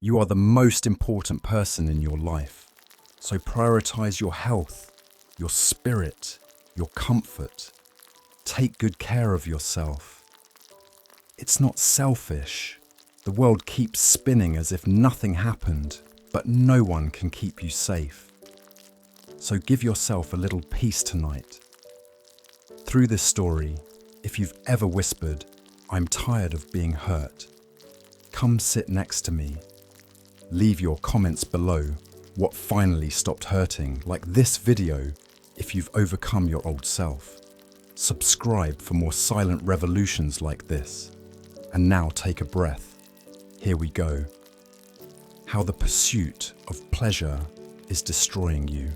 You are the most important person in your life. So prioritize your health, your spirit, your comfort. Take good care of yourself. It's not selfish. The world keeps spinning as if nothing happened, but no one can keep you safe. So give yourself a little peace tonight. Through this story, if you've ever whispered, "I'm tired of being hurt," come sit next to me. Leave your comments below. What finally stopped hurting, like this video, if you've overcome your old self. Subscribe for more silent revolutions like this. And now take a breath. Here we go. How the pursuit of pleasure is destroying you.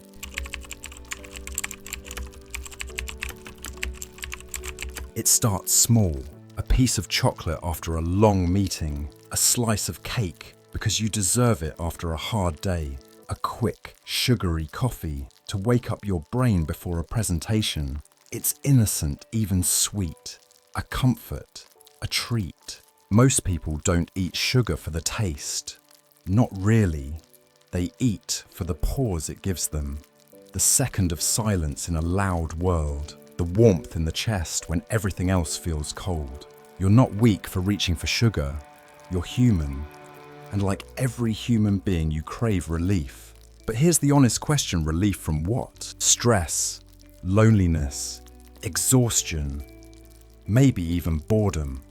It starts small, a piece of chocolate after a long meeting, a slice of cake because you deserve it after a hard day, a quick, sugary coffee to wake up your brain before a presentation. It's innocent, even sweet, a comfort, a treat. Most people don't eat sugar for the taste. Not really. They eat for the pause it gives them, the second of silence in a loud world, the warmth in the chest when everything else feels cold. You're not weak for reaching for sugar. You're human. And like every human being, you crave relief. But here's the honest question: relief from what? Stress, loneliness, exhaustion, maybe even boredom.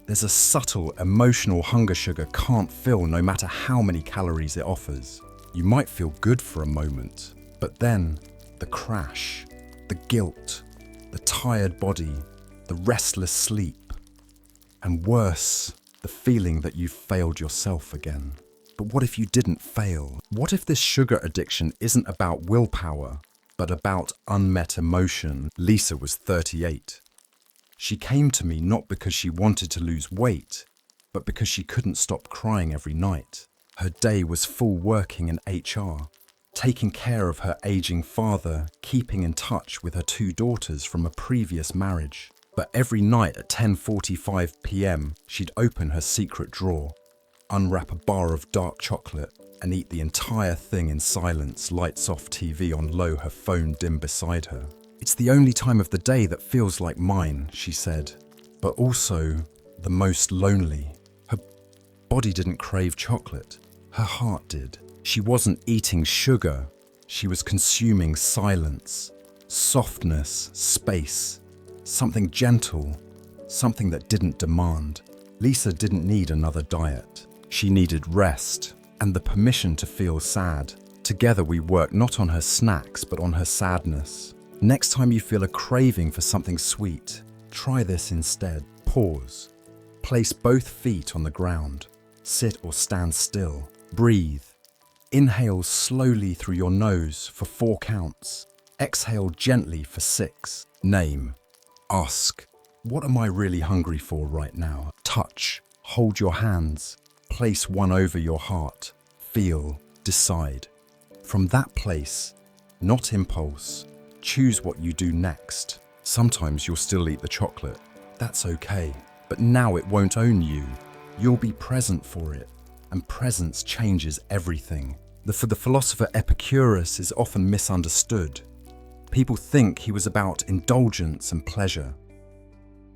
There's a subtle emotional hunger sugar can't fill no matter how many calories it offers. You might feel good for a moment, but then the crash, the guilt, the tired body, the restless sleep, and worse, the feeling that you've failed yourself again. But what if you didn't fail? What if this sugar addiction isn't about willpower, but about unmet emotion? Lisa was 38. She came to me not because she wanted to lose weight, but because she couldn't stop crying every night. Her day was full working in HR, taking care of her aging father, keeping in touch with her 2 daughters from a previous marriage. But every night at 10:45 p.m, she'd open her secret drawer, unwrap a bar of dark chocolate, and eat the entire thing in silence, lights off, TV on low, her phone dim beside her. "It's the only time of the day that feels like mine," she said, "but also the most lonely." Her body didn't crave chocolate. Her heart did. She wasn't eating sugar. She was consuming silence, softness, space, something gentle, something that didn't demand. Lisa didn't need another diet. She needed rest and the permission to feel sad. Together we worked not on her snacks, but on her sadness. Next time you feel a craving for something sweet, try this instead. Pause. Place both feet on the ground. Sit or stand still. Breathe. Inhale slowly through your nose for 4 counts. Exhale gently for 6. Name. Ask, what am I really hungry for right now? Touch. Hold your hands. Place one over your heart. Feel. Decide. From that place, not impulse, choose what you do next. Sometimes you'll still eat the chocolate. That's okay. But now it won't own you. You'll be present for it. And presence changes everything. The philosopher Epicurus is often misunderstood. People think he was about indulgence and pleasure.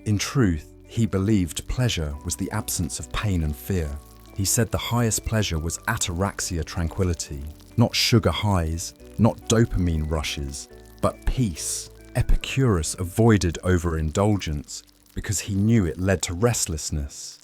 In truth, he believed pleasure was the absence of pain and fear. He said the highest pleasure was ataraxia, tranquility, not sugar highs, not dopamine rushes, but peace. Epicurus avoided overindulgence because he knew it led to restlessness.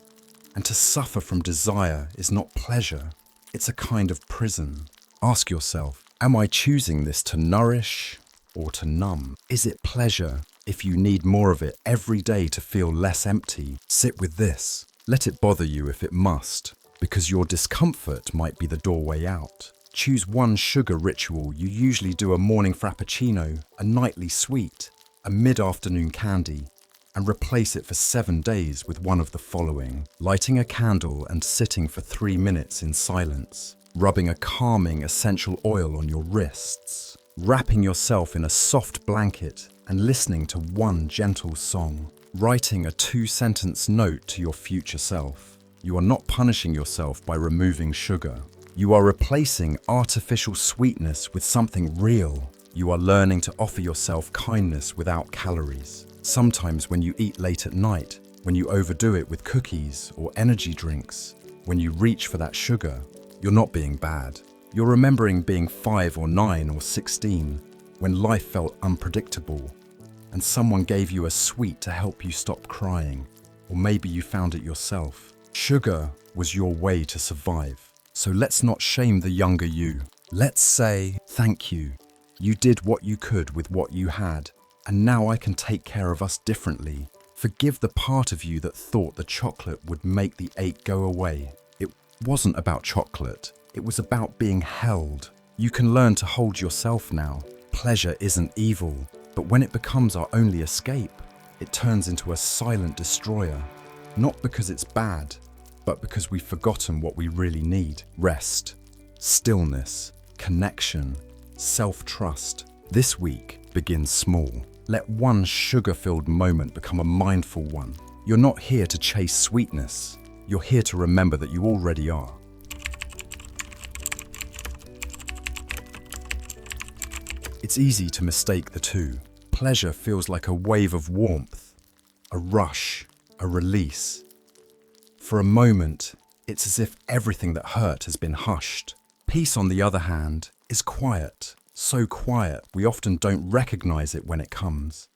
And to suffer from desire is not pleasure, it's a kind of prison. Ask yourself, am I choosing this to nourish or to numb? Is it pleasure if you need more of it every day to feel less empty? Sit with this. Let it bother you if it must, because your discomfort might be the doorway out. Choose one sugar ritual. You usually do a morning frappuccino, a nightly sweet, a mid-afternoon candy, and replace it for 7 days with one of the following: lighting a candle and sitting for 3 minutes in silence, rubbing a calming essential oil on your wrists, wrapping yourself in a soft blanket and listening to one gentle song, writing a 2-sentence note to your future self. You are not punishing yourself by removing sugar. You are replacing artificial sweetness with something real. You are learning to offer yourself kindness without calories. Sometimes when you eat late at night, when you overdo it with cookies or energy drinks, when you reach for that sugar, you're not being bad. You're remembering being 5 or 9 or 16, when life felt unpredictable, and someone gave you a sweet to help you stop crying, or maybe you found it yourself. Sugar was your way to survive. So let's not shame the younger you. Let's say, thank you. You did what you could with what you had, and now I can take care of us differently. Forgive the part of you that thought the chocolate would make the ache go away. It wasn't about chocolate. It was about being held. You can learn to hold yourself now. Pleasure isn't evil, but when it becomes our only escape, it turns into a silent destroyer. Not because it's bad, but because we've forgotten what we really need. Rest, stillness, connection, self-trust. This week begins small. Let one sugar-filled moment become a mindful one. You're not here to chase sweetness. You're here to remember that you already are. It's easy to mistake the two. Pleasure feels like a wave of warmth, a rush, a release. For a moment, it's as if everything that hurt has been hushed. Peace, on the other hand, is quiet. So quiet, we often don't recognize it when it comes.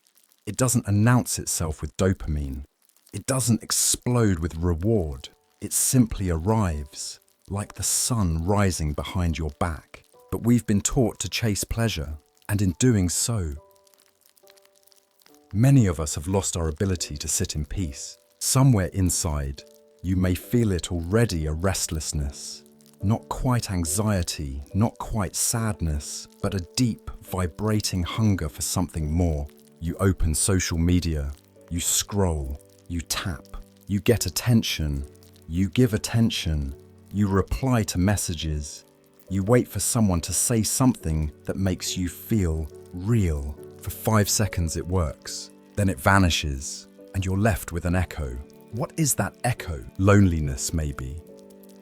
It doesn't announce itself with dopamine. It doesn't explode with reward. It simply arrives, like the sun rising behind your back. But we've been taught to chase pleasure, and in doing so, many of us have lost our ability to sit in peace. Somewhere inside, you may feel it already, a restlessness. Not quite anxiety, not quite sadness, but a deep, vibrating hunger for something more. You open social media, you scroll, you tap, you get attention, you give attention, you reply to messages, you wait for someone to say something that makes you feel real. For 5 seconds it works, then it vanishes, and you're left with an echo. What is that echo? Loneliness, maybe,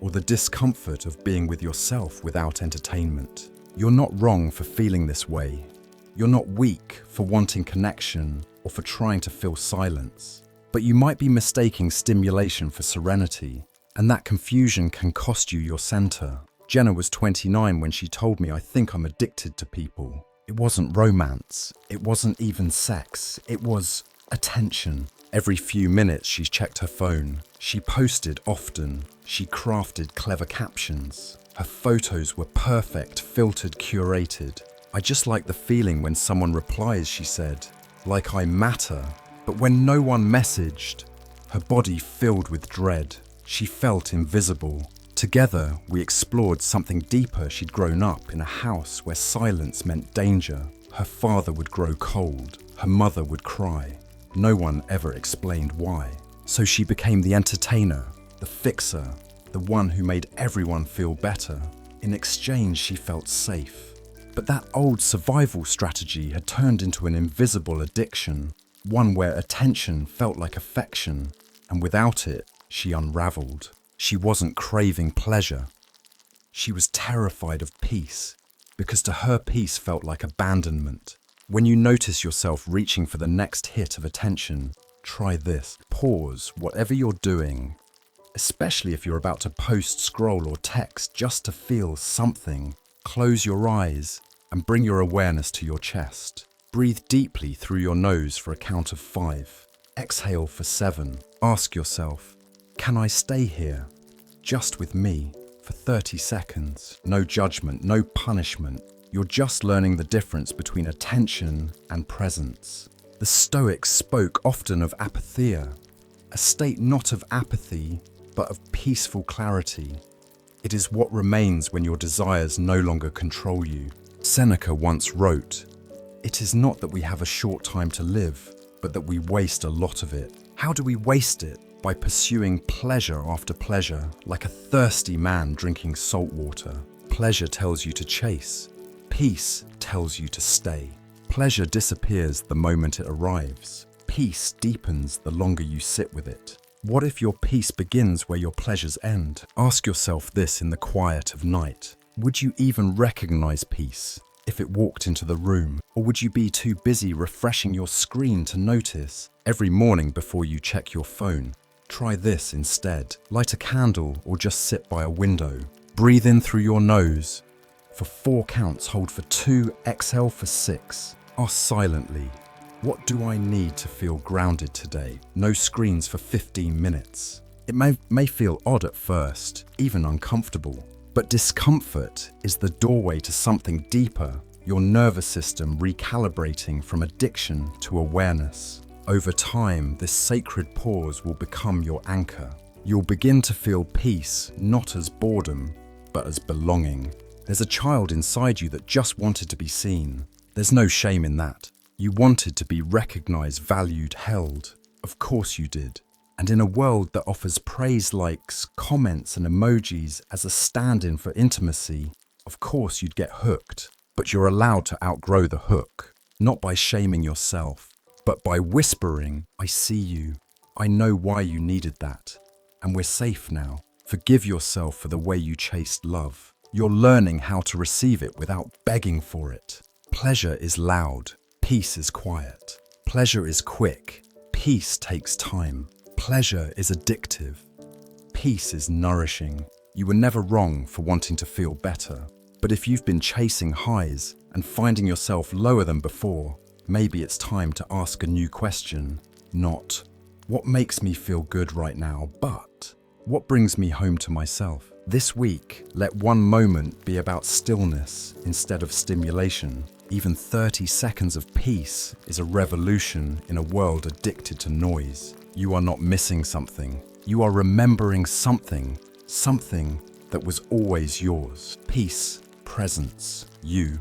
or the discomfort of being with yourself without entertainment. You're not wrong for feeling this way. You're not weak for wanting connection or for trying to fill silence. But you might be mistaking stimulation for serenity, and that confusion can cost you your center. Jenna was 29 when she told me, "I think I'm addicted to people." It wasn't romance. It wasn't even sex. It was attention. Every few minutes she checked her phone. She posted often. She crafted clever captions. Her photos were perfect, filtered, curated. "I just like the feeling when someone replies," she said, "like I matter." But when no one messaged, her body filled with dread. She felt invisible. Together, we explored something deeper. She'd grown up in a house where silence meant danger. Her father would grow cold. Her mother would cry. No one ever explained why. So she became the entertainer, the fixer, the one who made everyone feel better. In exchange, she felt safe. But that old survival strategy had turned into an invisible addiction, one where attention felt like affection, and without it, she unraveled. She wasn't craving pleasure. She was terrified of peace, because to her peace felt like abandonment. When you notice yourself reaching for the next hit of attention, try this. Pause whatever you're doing, especially if you're about to post, scroll, or text, just to feel something. Close your eyes and bring your awareness to your chest. Breathe deeply through your nose for a count of 5. Exhale for 7. Ask yourself, can I stay here, just with me, for 30 seconds? No judgment, no punishment. You're just learning the difference between attention and presence. The Stoics spoke often of apatheia, a state not of apathy, but of peaceful clarity. It is what remains when your desires no longer control you. Seneca once wrote, "It is not that we have a short time to live, but that we waste a lot of it." How do we waste it? By pursuing pleasure after pleasure, like a thirsty man drinking salt water. Pleasure tells you to chase. Peace tells you to stay. Pleasure disappears the moment it arrives. Peace deepens the longer you sit with it. What if your peace begins where your pleasures end? Ask yourself this in the quiet of night. Would you even recognize peace if it walked into the room? Or would you be too busy refreshing your screen to notice? Every morning before you check your phone, try this instead. Light a candle or just sit by a window. Breathe in through your nose. For 4 counts, hold for 2, exhale for 6. Ask silently, what do I need to feel grounded today? No screens for 15 minutes. It may feel odd at first, even uncomfortable, but discomfort is the doorway to something deeper, your nervous system recalibrating from addiction to awareness. Over time, this sacred pause will become your anchor. You'll begin to feel peace, not as boredom, but as belonging. There's a child inside you that just wanted to be seen. There's no shame in that. You wanted to be recognized, valued, held. Of course you did. And in a world that offers praise, likes, comments, and emojis as a stand-in for intimacy, of course you'd get hooked. But you're allowed to outgrow the hook, not by shaming yourself, but by whispering, I see you. I know why you needed that. And we're safe now. Forgive yourself for the way you chased love. You're learning how to receive it without begging for it. Pleasure is loud. Peace is quiet. Pleasure is quick. Peace takes time. Pleasure is addictive. Peace is nourishing. You were never wrong for wanting to feel better. But if you've been chasing highs and finding yourself lower than before, maybe it's time to ask a new question. Not, what makes me feel good right now, but what brings me home to myself? This week, let one moment be about stillness instead of stimulation. Even 30 seconds of peace is a revolution in a world addicted to noise. You are not missing something. You are remembering something that was always yours. Peace, presence, you.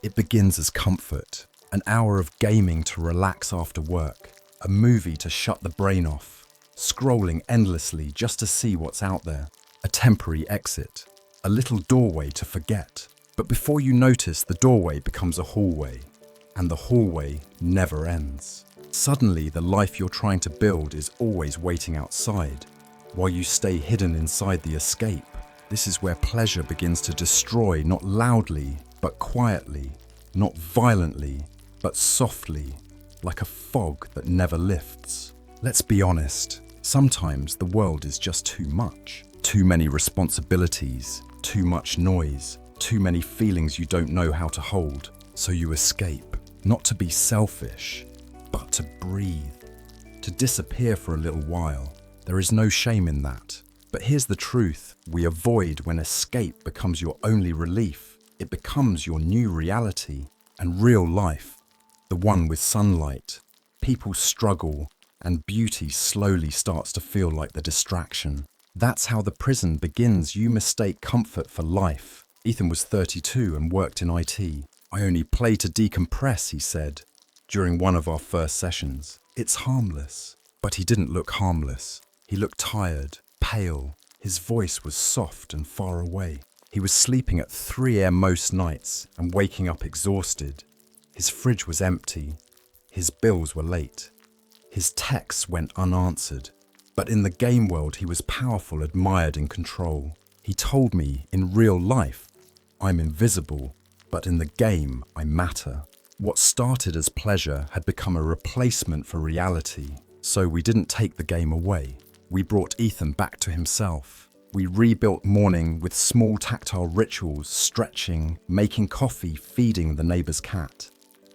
It begins as comfort, an hour of gaming to relax after work, a movie to shut the brain off, scrolling endlessly just to see what's out there, a temporary exit, a little doorway to forget. But before you notice, the doorway becomes a hallway, and the hallway never ends. Suddenly, the life you're trying to build is always waiting outside, while you stay hidden inside the escape. This is where pleasure begins to destroy, not loudly, but quietly, not violently, but softly, like a fog that never lifts. Let's be honest, sometimes the world is just too much. Too many responsibilities, too much noise, too many feelings you don't know how to hold. So you escape, not to be selfish, but to breathe, to disappear for a little while. There is no shame in that. But here's the truth we avoid when escape becomes your only relief. It becomes your new reality. And real life, the one with sunlight, people struggle, and beauty slowly starts to feel like the distraction. That's how the prison begins. You mistake comfort for life. Ethan was 32 and worked in IT. I only play to decompress, he said, during one of our first sessions. It's harmless. But he didn't look harmless. He looked tired, pale. His voice was soft and far away. He was sleeping at 3 a.m. most nights and waking up exhausted. His fridge was empty. His bills were late. His texts went unanswered. But in the game world, he was powerful, admired, in control. He told me, in real life, I'm invisible, but in the game, I matter. What started as pleasure had become a replacement for reality. So we didn't take the game away. We brought Ethan back to himself. We rebuilt morning with small tactile rituals, stretching, making coffee, feeding the neighbor's cat.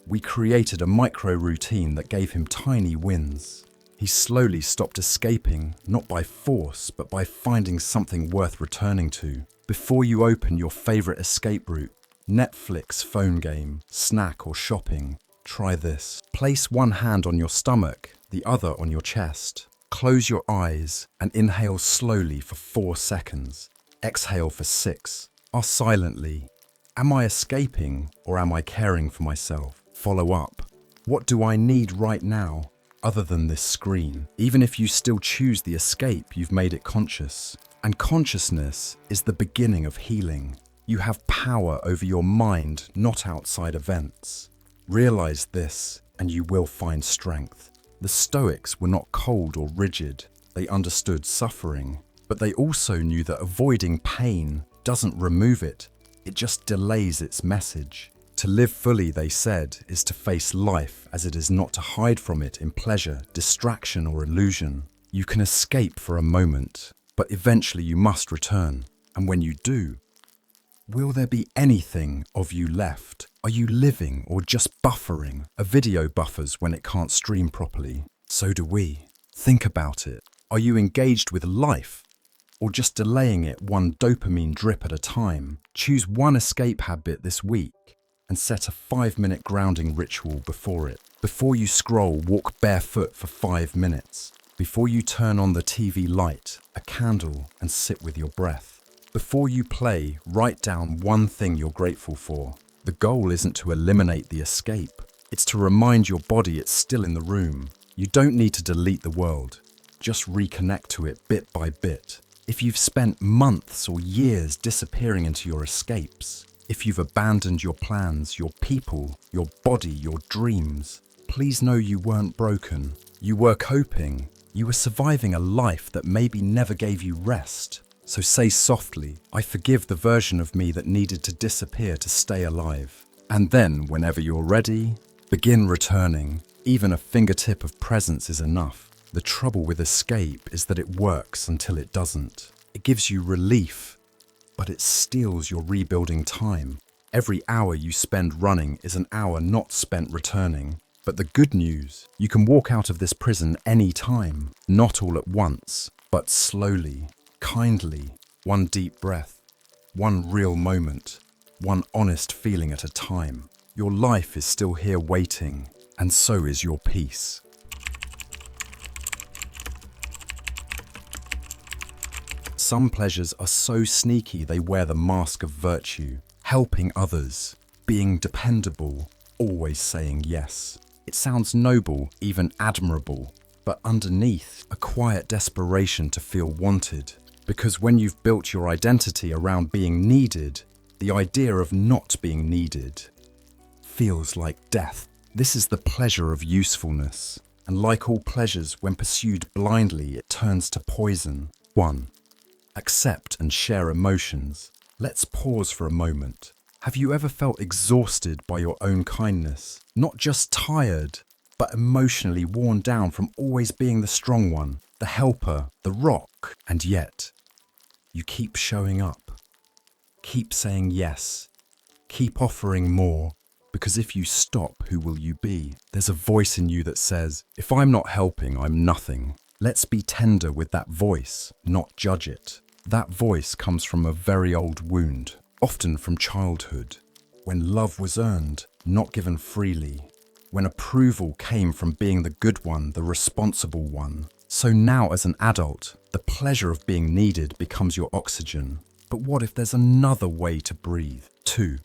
We created a micro routine that gave him tiny wins. He slowly stopped escaping, not by force, but by finding something worth returning to. Before you open your favorite escape route, Netflix, phone game, snack, or shopping, try this. Place one hand on your stomach, the other on your chest. Close your eyes and inhale slowly for 4 seconds. Exhale for 6. Ask silently, am I escaping or am I caring for myself? Follow up. What do I need right now other than this screen? Even if you still choose the escape, you've made it conscious. And consciousness is the beginning of healing. You have power over your mind, not outside events. Realize this, and you will find strength. The Stoics were not cold or rigid. They understood suffering, but they also knew that avoiding pain doesn't remove it. It just delays its message. To live fully, they said, is to face life as it is, not to hide from it in pleasure, distraction, or illusion. You can escape for a moment, but eventually you must return. And when you do, will there be anything of you left? Are you living or just buffering? A video buffers when it can't stream properly. So do we. Think about it. Are you engaged with life or just delaying it one dopamine drip at a time? Choose one escape habit this week and set a 5-minute grounding ritual before it. Before you scroll, walk barefoot for 5 minutes. Before you turn on the TV, light a candle and sit with your breath. Before you play, write down one thing you're grateful for. The goal isn't to eliminate the escape. It's to remind your body it's still in the room. You don't need to delete the world. Just reconnect to it bit by bit. If you've spent months or years disappearing into your escapes, if you've abandoned your plans, your people, your body, your dreams, please know you weren't broken. You were coping. You were surviving a life that maybe never gave you rest. So say softly, I forgive the version of me that needed to disappear to stay alive. And then, whenever you're ready, begin returning. Even a fingertip of presence is enough. The trouble with escape is that it works until it doesn't. It gives you relief, but it steals your rebuilding time. Every hour you spend running is an hour not spent returning. But the good news, you can walk out of this prison any time, not all at once, but slowly, kindly, one deep breath, one real moment, one honest feeling at a time. Your life is still here waiting, and so is your peace. Some pleasures are so sneaky they wear the mask of virtue, helping others, being dependable, always saying yes. It sounds noble, even admirable, but underneath, a quiet desperation to feel wanted. Because when you've built your identity around being needed, the idea of not being needed feels like death. This is the pleasure of usefulness. And like all pleasures, when pursued blindly, it turns to poison. 1. Accept and share emotions. Let's pause for a moment. Have you ever felt exhausted by your own kindness? Not just tired, but emotionally worn down from always being the strong one, the helper, the rock. And yet, you keep showing up. Keep saying yes. Keep offering more. Because if you stop, who will you be? There's a voice in you that says, if I'm not helping, I'm nothing. Let's be tender with that voice, not judge it. That voice comes from a very old wound, often from childhood, when love was earned, not given freely, when approval came from being the good one, the responsible one. So now as an adult, the pleasure of being needed becomes your oxygen. But what if there's another way to breathe? 2.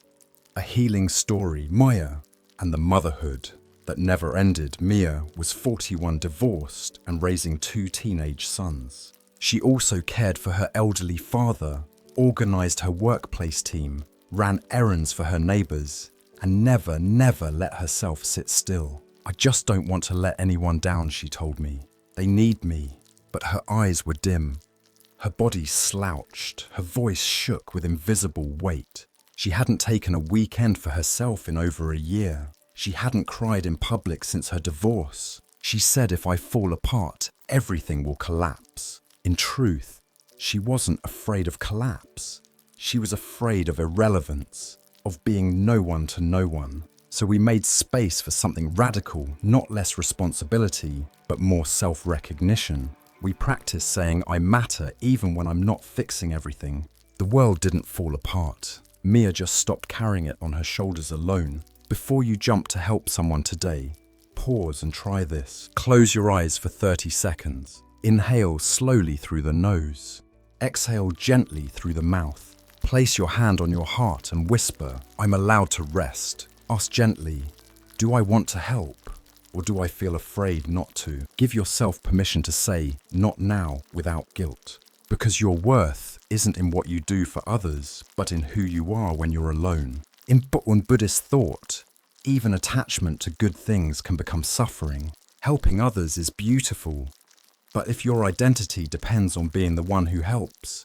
A healing story, Maya, and the motherhood that never ended. Mia was 41, divorced, and raising 2 teenage sons. She also cared for her elderly father, organized her workplace team, ran errands for her neighbors, and never let herself sit still. I just don't want to let anyone down, she told me. They need me. But her eyes were dim. Her body slouched, her voice shook with invisible weight. She hadn't taken a weekend for herself in over a year. She hadn't cried in public since her divorce. She said, if I fall apart, everything will collapse. In truth, she wasn't afraid of collapse. She was afraid of irrelevance, of being no one to no one. So we made space for something radical, not less responsibility, but more self-recognition. We practiced saying, I matter even when I'm not fixing everything. The world didn't fall apart. Mia just stopped carrying it on her shoulders alone. Before you jump to help someone today, pause and try this. Close your eyes for 30 seconds. Inhale slowly through the nose. Exhale gently through the mouth. Place your hand on your heart and whisper, I'm allowed to rest. Ask gently, do I want to help? Or do I feel afraid not to? Give yourself permission to say, not now, without guilt. Because your worth isn't in what you do for others, but in who you are when you're alone. In Buddhist thought, Even attachment to good things can become suffering. Helping others is beautiful, but if your identity depends on being the one who helps,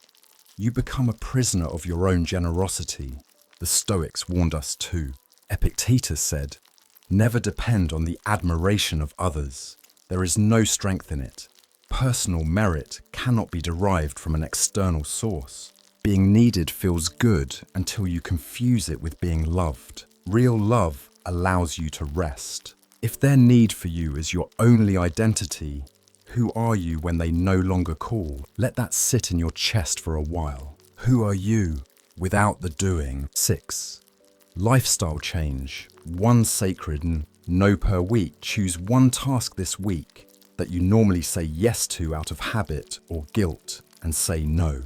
you become a prisoner of your own generosity. The Stoics warned us too. Epictetus said, "Never depend on the admiration of others. There is no strength in it. Personal merit cannot be derived from an external source. Being needed feels good until you confuse it with being loved. Real love allows you to rest. If their need for you is your only identity, who are you when they no longer call? Let that sit in your chest for a while. Who are you without the doing?" 6. Lifestyle change. One sacred no per week. Choose one task this week that you normally say yes to out of habit or guilt and say no.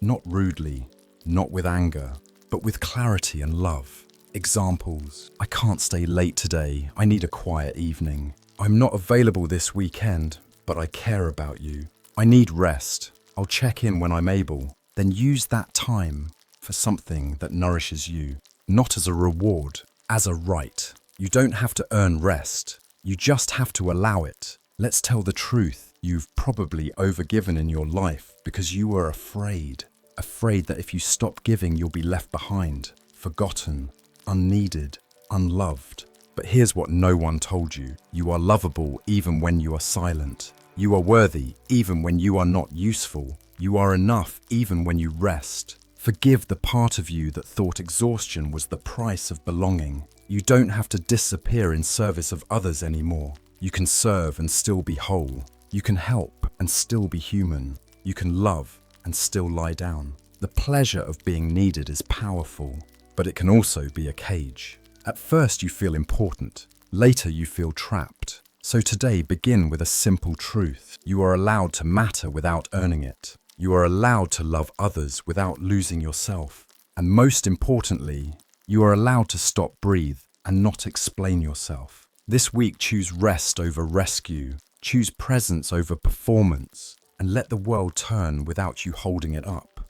Not rudely, not with anger, but with clarity and love. Examples: I can't stay late today. I need a quiet evening. I'm not available this weekend, but I care about you. I need rest. I'll check in when I'm able. Then use that time for something that nourishes you, not as a reward, as a right. You don't have to earn rest. You just have to allow it. Let's tell the truth. You've probably overgiven in your life because you were afraid. Afraid that if you stop giving, you'll be left behind, forgotten, unneeded, unloved. But here's what no one told you. You are lovable even when you are silent. You are worthy even when you are not useful. You are enough even when you rest. Forgive the part of you that thought exhaustion was the price of belonging. You don't have to disappear in service of others anymore. You can serve and still be whole. You can help and still be human. You can love and still lie down. The pleasure of being needed is powerful, but it can also be a cage. At first you feel important. Later you feel trapped. So today begin with a simple truth. You are allowed to matter without earning it. You are allowed to love others without losing yourself. And most importantly, you are allowed to stop, breathe, and not explain yourself. This week, choose rest over rescue. Choose presence over performance. And let the world turn without you holding it up.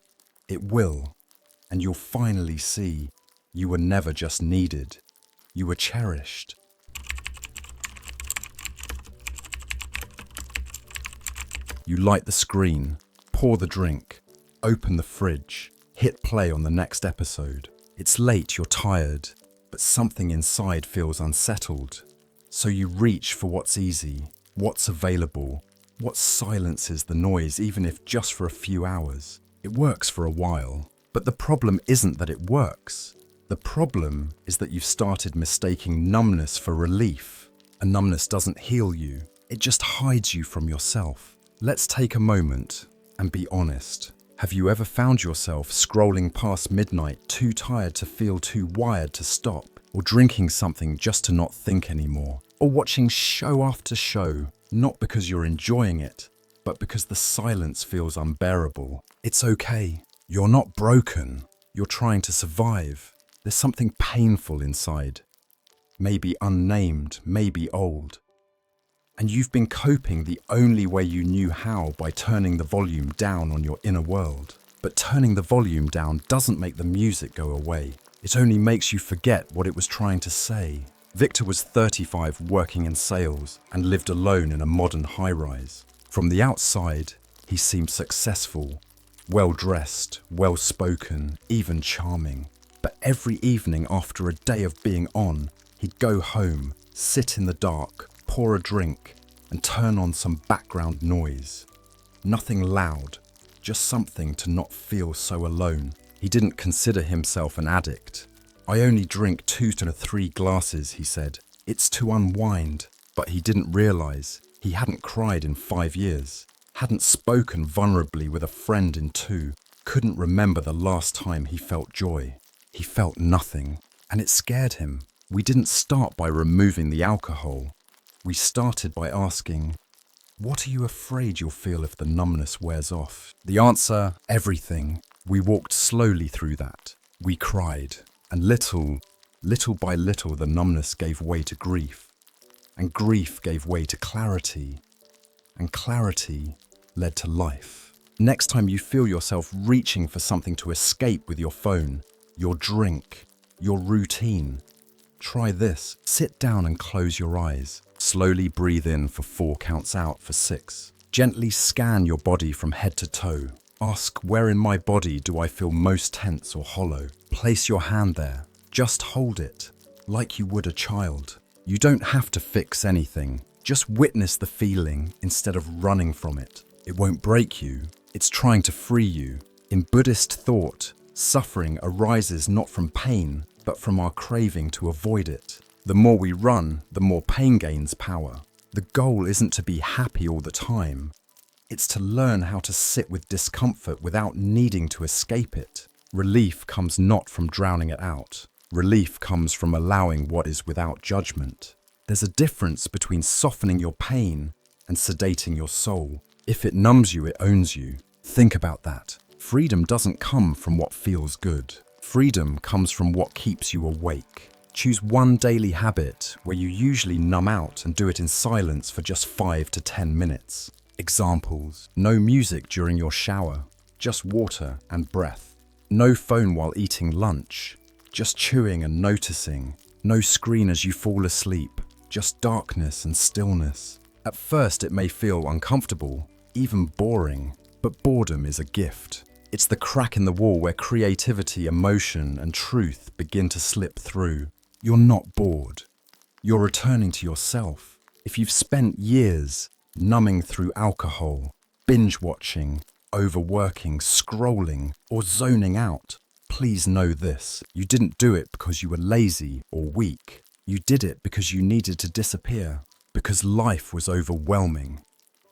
It will. And you'll finally see you were never just needed. You were cherished. You light the screen. Pour the drink, open the fridge, hit play on the next episode. It's late, you're tired, but something inside feels unsettled. So you reach for what's easy, what's available, what silences the noise even if just for a few hours. It works for a while, but the problem isn't that it works. The problem is that you've started mistaking numbness for relief. And numbness doesn't heal you, it just hides you from yourself. Let's take a moment and be honest. Have you ever found yourself scrolling past midnight, too tired to feel, too wired to stop? Or drinking something just to not think anymore? Or watching show after show, not because you're enjoying it, but because the silence feels unbearable? It's okay. You're not broken. You're trying to survive. There's something painful inside. Maybe unnamed, maybe old. And you've been coping the only way you knew how, by turning the volume down on your inner world. But turning the volume down doesn't make the music go away. It only makes you forget what it was trying to say. Victor was 35, working in sales, and lived alone in a modern high-rise. From the outside, he seemed successful, well-dressed, well-spoken, even charming. But every evening after a day of being on, he'd go home, sit in the dark, pour a drink, and turn on some background noise. Nothing loud, just something to not feel so alone. He didn't consider himself an addict. "I only drink 2 to 3 glasses, he said. It's to unwind." But he didn't realize he hadn't cried in 5 years, hadn't spoken vulnerably with a friend in 2, couldn't remember the last time he felt joy. He felt nothing, and it scared him. We didn't start by removing the alcohol. We started by asking, what are you afraid you'll feel if the numbness wears off? The answer, everything. We walked slowly through that. We cried, and little by little, the numbness gave way to grief, and grief gave way to clarity, and clarity led to life. Next time you feel yourself reaching for something to escape with your phone, your drink, your routine, Try this. Sit down and close your eyes. Slowly breathe in for 4 counts out for 6. Gently scan your body from head to toe. Ask, where in my body do I feel most tense or hollow? Place your hand there. Just hold it, like you would a child. You don't have to fix anything. Just witness the feeling instead of running from it. It won't break you. It's trying to free you. In Buddhist thought, suffering arises not from pain, but from our craving to avoid it. The more we run, the more pain gains power. The goal isn't to be happy all the time. It's to learn how to sit with discomfort without needing to escape it. Relief comes not from drowning it out. Relief comes from allowing what is without judgment. There's a difference between softening your pain and sedating your soul. If it numbs you, it owns you. Think about that. Freedom doesn't come from what feels good. Freedom comes from what keeps you awake. Choose one daily habit where you usually numb out and do it in silence for just 5 to 10 minutes. Examples: no music during your shower, just water and breath. No phone while eating lunch, just chewing and noticing. No screen as you fall asleep, just darkness and stillness. At first it may feel uncomfortable, even boring, but boredom is a gift. It's the crack in the wall where creativity, emotion, and truth begin to slip through. You're not bored. You're returning to yourself. If you've spent years numbing through alcohol, binge-watching, overworking, scrolling, or zoning out, please know this. You didn't do it because you were lazy or weak. You did it because you needed to disappear, because life was overwhelming,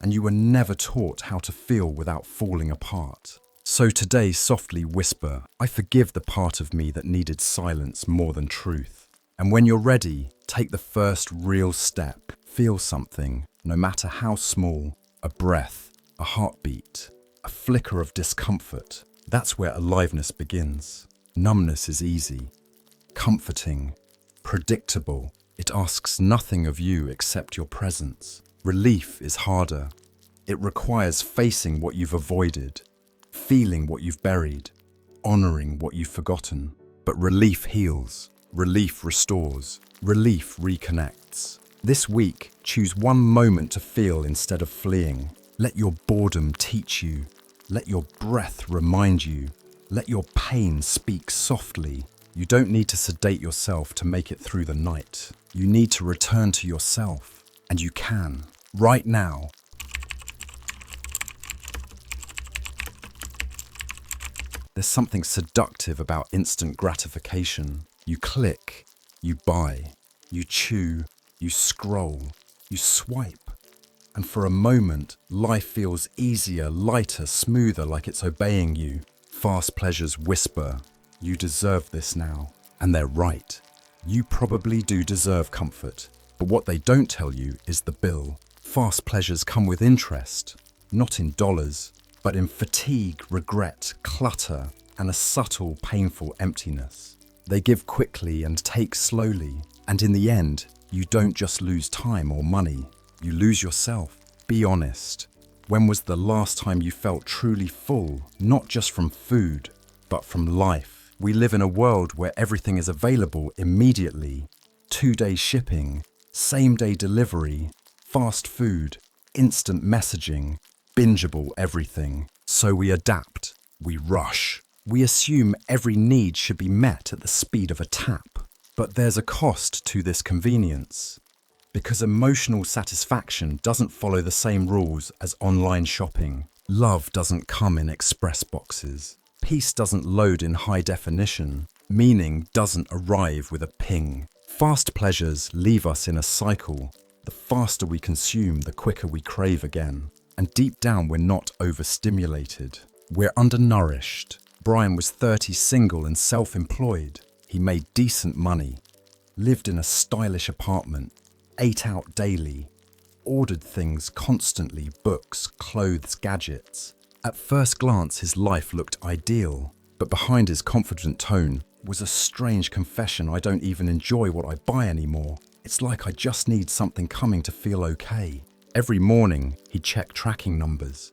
and you were never taught how to feel without falling apart. So today, softly whisper, I forgive the part of me that needed silence more than truth. And when you're ready, take the first real step. Feel something, no matter how small, a breath, a heartbeat, a flicker of discomfort. That's where aliveness begins. Numbness is easy, comforting, predictable. It asks nothing of you except your presence. Relief is harder. It requires facing what you've avoided, feeling what you've buried, honoring what you've forgotten. But relief heals, relief restores, relief reconnects. This week, choose one moment to feel instead of fleeing. Let your boredom teach you. Let your breath remind you. Let your pain speak softly. You don't need to sedate yourself to make it through the night. You need to return to yourself, and you can, right now. There's something seductive about instant gratification. You click, you buy, you chew, you scroll, you swipe. And for a moment, life feels easier, lighter, smoother, like it's obeying you. Fast pleasures whisper, you deserve this now. And they're right. You probably do deserve comfort. But what they don't tell you is the bill. Fast pleasures come with interest, not in dollars, but in fatigue, regret, clutter, and a subtle, painful emptiness. They give quickly and take slowly, and in the end, you don't just lose time or money, you lose yourself. Be honest. When was the last time you felt truly full, not just from food, but from life? We live in a world where everything is available immediately. 2-day shipping, same-day delivery, fast food, instant messaging, bingeable everything. So we adapt, we rush. We assume every need should be met at the speed of a tap. But there's a cost to this convenience. Because emotional satisfaction doesn't follow the same rules as online shopping. Love doesn't come in express boxes. Peace doesn't load in high definition. Meaning doesn't arrive with a ping. Fast pleasures leave us in a cycle. The faster we consume, the quicker we crave again. And deep down, we're not overstimulated. We're undernourished. Brian was 30, single and self-employed. He made decent money, lived in a stylish apartment, ate out daily, ordered things constantly, books, clothes, gadgets. At first glance, his life looked ideal, but behind his confident tone was a strange confession: I don't even enjoy what I buy anymore. It's like I just need something coming to feel okay. Every morning, he'd check tracking numbers.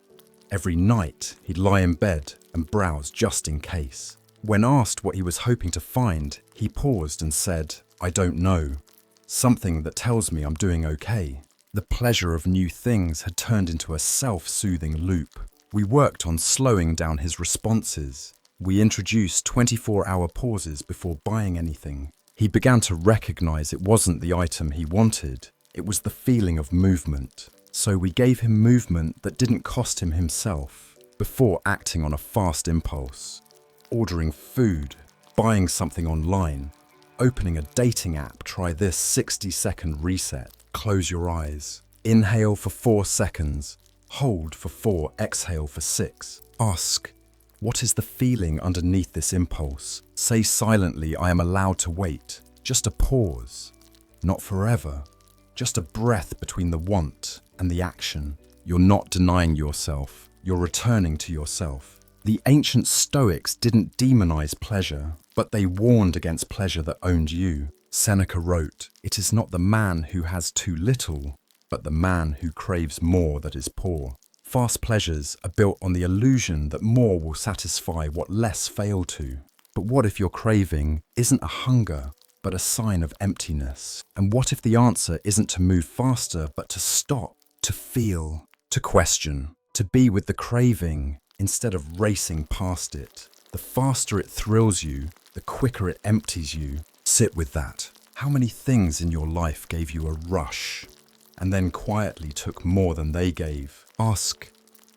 Every night, he'd lie in bed and browse just in case. When asked what he was hoping to find, he paused and said, I don't know. Something that tells me I'm doing okay. The pleasure of new things had turned into a self-soothing loop. We worked on slowing down his responses. We introduced 24-hour pauses before buying anything. He began to recognize it wasn't the item he wanted. It was the feeling of movement. So we gave him movement that didn't cost him himself before acting on a fast impulse. Ordering food, buying something online, opening a dating app, try this 60-second reset. Close your eyes. Inhale for 4 seconds. Hold for 4, exhale for 6. Ask, what is the feeling underneath this impulse? Say silently, I am allowed to wait. Just a pause. Not forever. Just a breath between the want and the action. You're not denying yourself. You're returning to yourself. The ancient Stoics didn't demonize pleasure, but they warned against pleasure that owned you. Seneca wrote, "It is not the man who has too little, but the man who craves more that is poor." Fast pleasures are built on the illusion that more will satisfy what less fail to. But what if your craving isn't a hunger, but a sign of emptiness? And what if the answer isn't to move faster, but to stop, to feel, to question, to be with the craving instead of racing past it? The faster it thrills you, the quicker it empties you. Sit with that. How many things in your life gave you a rush and then quietly took more than they gave? Ask,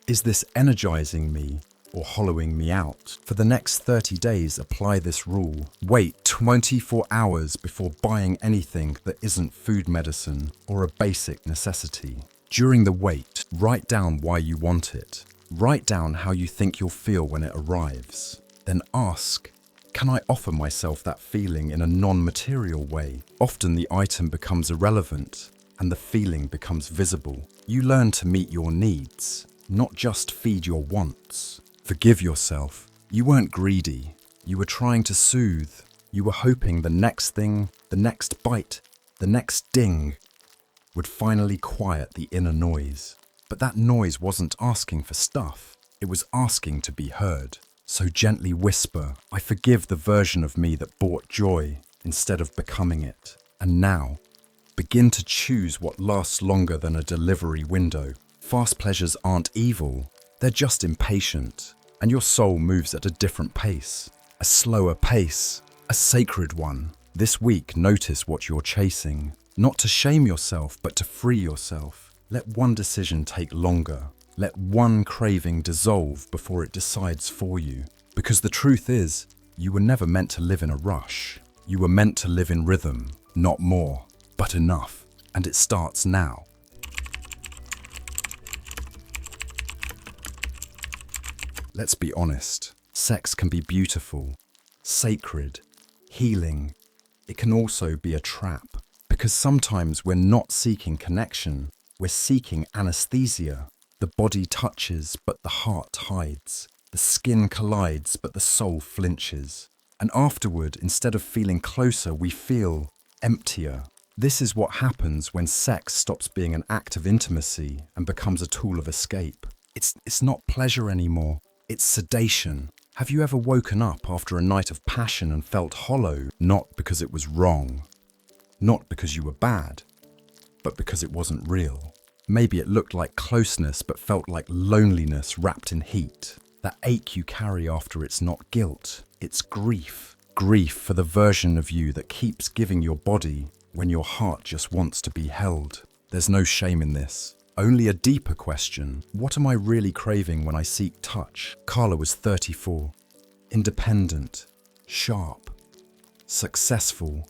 is this energizing me or hollowing me out? For the next 30 days, apply this rule. Wait 24 hours before buying anything that isn't food, medicine, or a basic necessity. During the wait, write down why you want it. Write down how you think you'll feel when it arrives. Then ask, can I offer myself that feeling in a non-material way? Often the item becomes irrelevant and the feeling becomes visible. You learn to meet your needs, not just feed your wants. Forgive yourself. You weren't greedy. You were trying to soothe. You were hoping the next thing, the next bite, the next ding would finally quiet the inner noise. But that noise wasn't asking for stuff. It was asking to be heard. So gently whisper, I forgive the version of me that bought joy instead of becoming it. And now, begin to choose what lasts longer than a delivery window. Fast pleasures aren't evil. They're just impatient. And your soul moves at a different pace. A slower pace. A sacred one. This week, notice what you're chasing. Not to shame yourself, but to free yourself. Let one decision take longer. Let one craving dissolve before it decides for you. Because the truth is, you were never meant to live in a rush. You were meant to live in rhythm, not more, but enough. And it starts now. Let's be honest. Sex can be beautiful, sacred, healing. It can also be a trap. Because sometimes we're not seeking connection. We're seeking anesthesia. The body touches, but the heart hides. The skin collides, but the soul flinches. And afterward, instead of feeling closer, we feel emptier. This is what happens when sex stops being an act of intimacy and becomes a tool of escape. It's not pleasure anymore. It's sedation. Have you ever woken up after a night of passion and felt hollow? Not because it was wrong. Not because you were bad, but because it wasn't real. Maybe it looked like closeness, but felt like loneliness wrapped in heat. That ache you carry after it's not guilt, it's grief. Grief for the version of you that keeps giving your body when your heart just wants to be held. There's no shame in this. Only a deeper question. What am I really craving when I seek touch? Carla was 34. Independent, sharp, successful,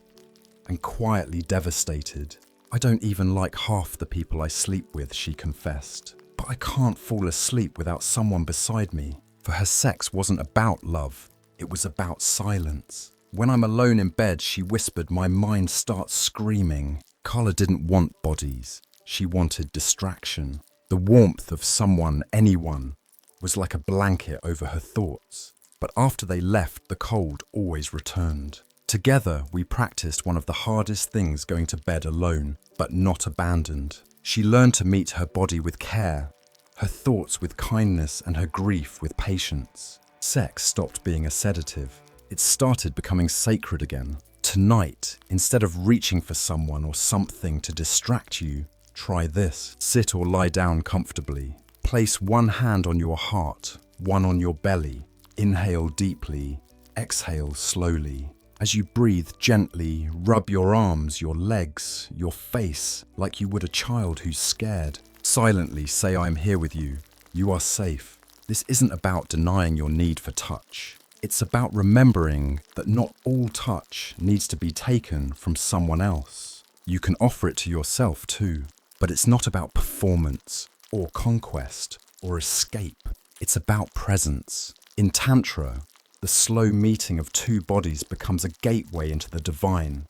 and quietly devastated. I don't even like half the people I sleep with, she confessed. But I can't fall asleep without someone beside me. For her sex wasn't about love, it was about silence. When I'm alone in bed, she whispered, my mind starts screaming. Carla didn't want bodies, she wanted distraction. The warmth of someone, anyone, was like a blanket over her thoughts. But after they left, the cold always returned. Together, we practiced one of the hardest things, going to bed alone, but not abandoned. She learned to meet her body with care, her thoughts with kindness, and her grief with patience. Sex stopped being a sedative. It started becoming sacred again. Tonight, instead of reaching for someone or something to distract you, try this. Sit or lie down comfortably. Place one hand on your heart, one on your belly. Inhale deeply, exhale slowly. As you breathe gently, rub your arms, your legs, your face, like you would a child who's scared. Silently say, "I'm here with you. You are safe." This isn't about denying your need for touch. It's about remembering that not all touch needs to be taken from someone else. You can offer it to yourself too, but it's not about performance or conquest or escape. It's about presence. In Tantra, the slow meeting of two bodies becomes a gateway into the divine,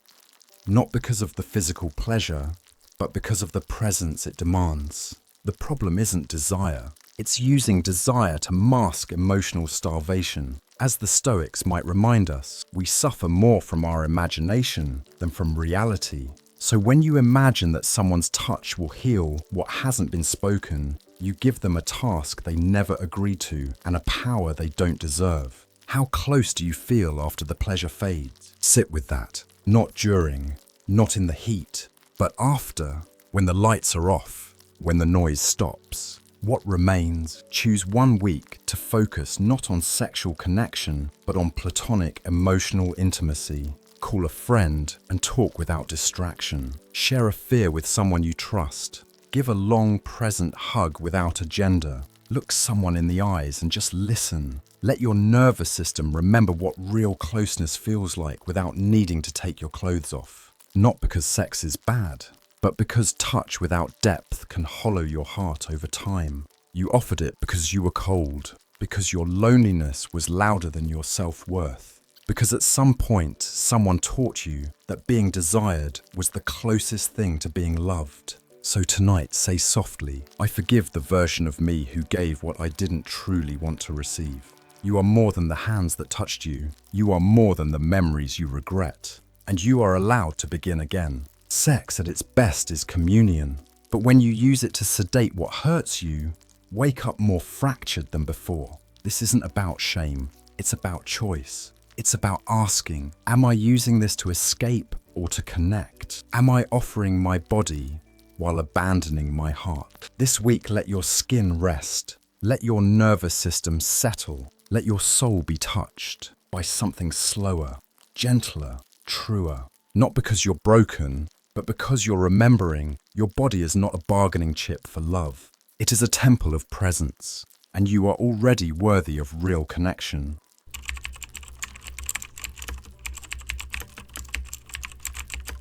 not because of the physical pleasure, but because of the presence it demands. The problem isn't desire. It's using desire to mask emotional starvation. As the Stoics might remind us, we suffer more from our imagination than from reality. So when you imagine that someone's touch will heal what hasn't been spoken, you give them a task they never agreed to and a power they don't deserve. How close do you feel after the pleasure fades? Sit with that. Not during, not in the heat, but after, when the lights are off, when the noise stops. What remains? Choose 1 week to focus not on sexual connection, but on platonic emotional intimacy. Call a friend and talk without distraction. Share a fear with someone you trust. Give a long, present hug without agenda. Look someone in the eyes and just listen. Let your nervous system remember what real closeness feels like without needing to take your clothes off. Not because sex is bad, but because touch without depth can hollow your heart over time. You offered it because you were cold, because your loneliness was louder than your self-worth, because at some point someone taught you that being desired was the closest thing to being loved. So tonight, say softly, "I forgive the version of me who gave what I didn't truly want to receive." You are more than the hands that touched you. You are more than the memories you regret. And you are allowed to begin again. Sex at its best is communion, but when you use it to sedate what hurts you, wake up more fractured than before. This isn't about shame, it's about choice. It's about asking, am I using this to escape or to connect? Am I offering my body while abandoning my heart? This week, let your skin rest. Let your nervous system settle. Let your soul be touched by something slower, gentler, truer. Not because you're broken, but because you're remembering your body is not a bargaining chip for love. It is a temple of presence, and you are already worthy of real connection.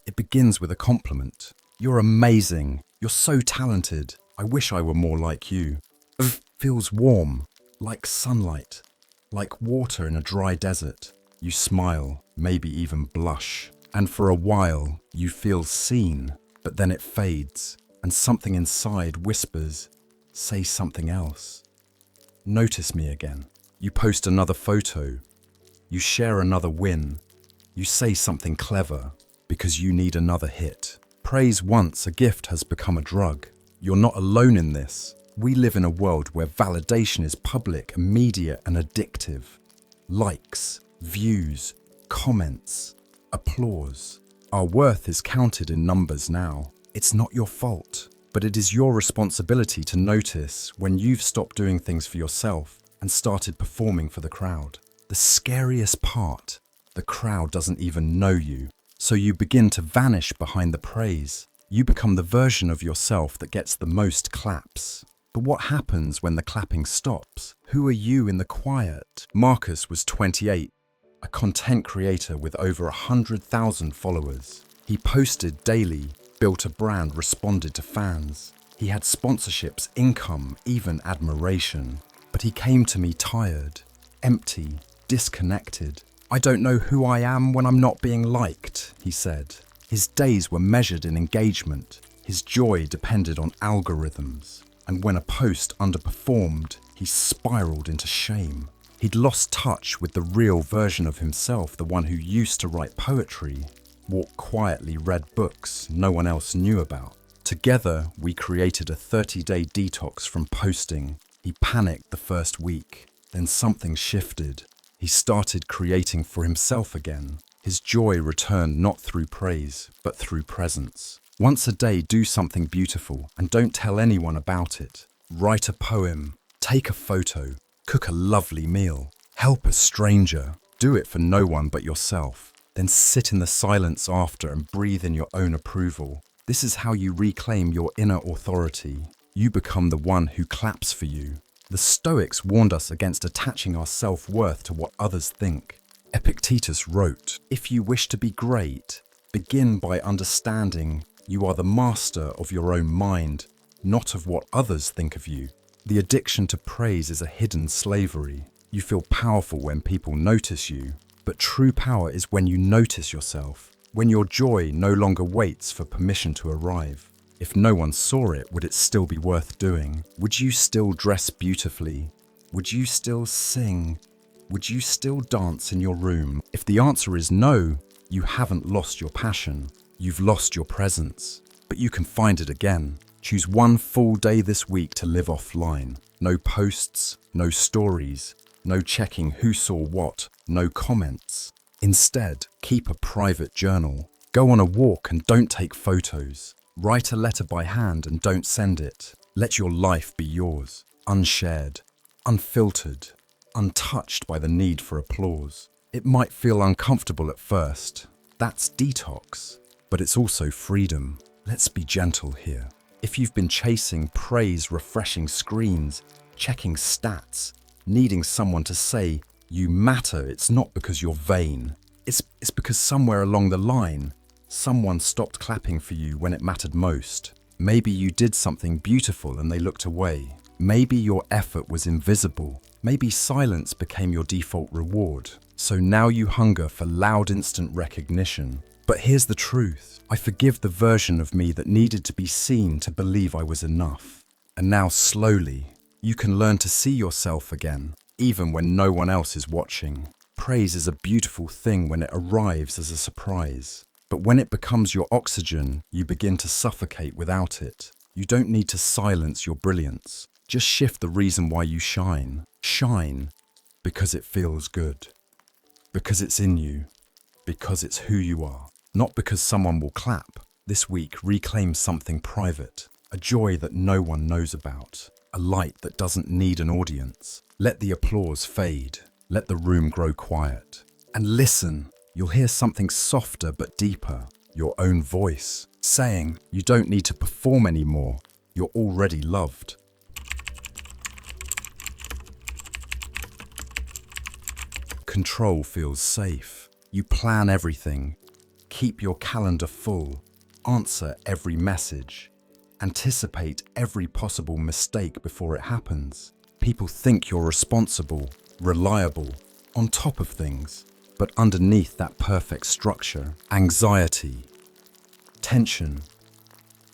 It begins with a compliment. You're amazing. You're so talented. I wish I were more like you. Feels warm, like sunlight, like water in a dry desert. You smile, maybe even blush. And for a while, you feel seen, but then it fades, and something inside whispers, say something else. Notice me again. You post another photo. You share another win. You say something clever, because you need another hit. Praise once a gift has become a drug. You're not alone in this. We live in a world where validation is public, immediate, and addictive. Likes, views, comments, applause. Our worth is counted in numbers now. It's not your fault, but it is your responsibility to notice when you've stopped doing things for yourself and started performing for the crowd. The scariest part, the crowd doesn't even know you, so you begin to vanish behind the praise. You become the version of yourself that gets the most claps. But what happens when the clapping stops? Who are you in the quiet? Marcus was 28. A content creator with over 100,000 followers. He posted daily, built a brand, responded to fans. He had sponsorships, income, even admiration. But he came to me tired, empty, disconnected. "I don't know who I am when I'm not being liked," he said. His days were measured in engagement. His joy depended on algorithms. And when a post underperformed, he spiraled into shame. He'd lost touch with the real version of himself, the one who used to write poetry, walk quietly, read books no one else knew about. Together, we created a 30-day detox from posting. He panicked the first week, then something shifted. He started creating for himself again. His joy returned not through praise, but through presence. Once a day, do something beautiful and don't tell anyone about it. Write a poem, take a photo, cook a lovely meal, help a stranger. Do it for no one but yourself. Then sit in the silence after and breathe in your own approval. This is how you reclaim your inner authority. You become the one who claps for you. The Stoics warned us against attaching our self-worth to what others think. Epictetus wrote, "If you wish to be great, begin by understanding you are the master of your own mind, not of what others think of you." The addiction to praise is a hidden slavery. You feel powerful when people notice you, but true power is when you notice yourself, when your joy no longer waits for permission to arrive. If no one saw it, would it still be worth doing? Would you still dress beautifully? Would you still sing? Would you still dance in your room? If the answer is no, you haven't lost your passion. You've lost your presence, but you can find it again. Choose one full day this week to live offline. No posts, no stories, no checking who saw what, no comments. Instead, keep a private journal. Go on a walk and don't take photos. Write a letter by hand and don't send it. Let your life be yours, unshared, unfiltered, untouched by the need for applause. It might feel uncomfortable at first. That's detox, but it's also freedom. Let's be gentle here. If you've been chasing praise, refreshing screens, checking stats, needing someone to say, "You matter," it's not because you're vain. It's because somewhere along the line, someone stopped clapping for you when it mattered most. Maybe you did something beautiful and they looked away. Maybe your effort was invisible. Maybe silence became your default reward. So now you hunger for loud instant recognition. But here's the truth. I forgive the version of me that needed to be seen to believe I was enough. And now slowly, you can learn to see yourself again, even when no one else is watching. Praise is a beautiful thing when it arrives as a surprise. But when it becomes your oxygen, you begin to suffocate without it. You don't need to silence your brilliance. Just shift the reason why you shine. Shine because it feels good. Because it's in you. Because it's who you are. Not because someone will clap. This week, reclaim something private. A joy that no one knows about. A light that doesn't need an audience. Let the applause fade. Let the room grow quiet. And listen. You'll hear something softer but deeper. Your own voice. Saying, you don't need to perform anymore. You're already loved. Control feels safe. You plan everything. Keep your calendar full. Answer every message. Anticipate every possible mistake before it happens. People think you're responsible, reliable, on top of things. But underneath that perfect structure, anxiety, tension,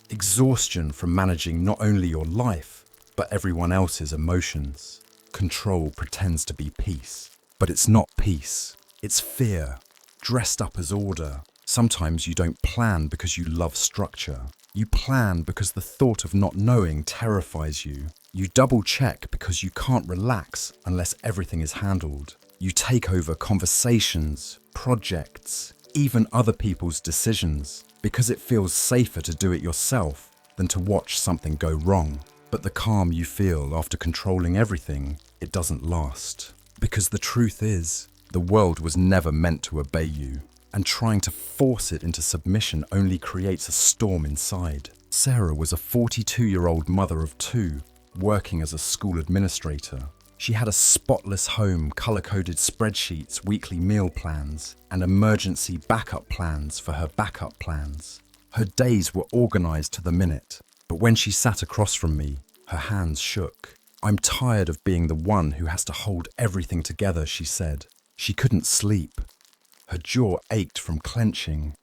exhaustion from managing not only your life, but everyone else's emotions. Control pretends to be peace. But it's not peace. It's fear, dressed up as order. Sometimes you don't plan because you love structure. You plan because the thought of not knowing terrifies you. You double check because you can't relax unless everything is handled. You take over conversations, projects, even other people's decisions because it feels safer to do it yourself than to watch something go wrong. But the calm you feel after controlling everything, it doesn't last. Because the truth is, the world was never meant to obey you, and trying to force it into submission only creates a storm inside. Sarah was a 42-year-old mother of two, working as a school administrator. She had a spotless home, color-coded spreadsheets, weekly meal plans, and emergency backup plans for her backup plans. Her days were organized to the minute, but when she sat across from me, her hands shook. "I'm tired of being the one who has to hold everything together," she said. She couldn't sleep. Her jaw ached from clenching.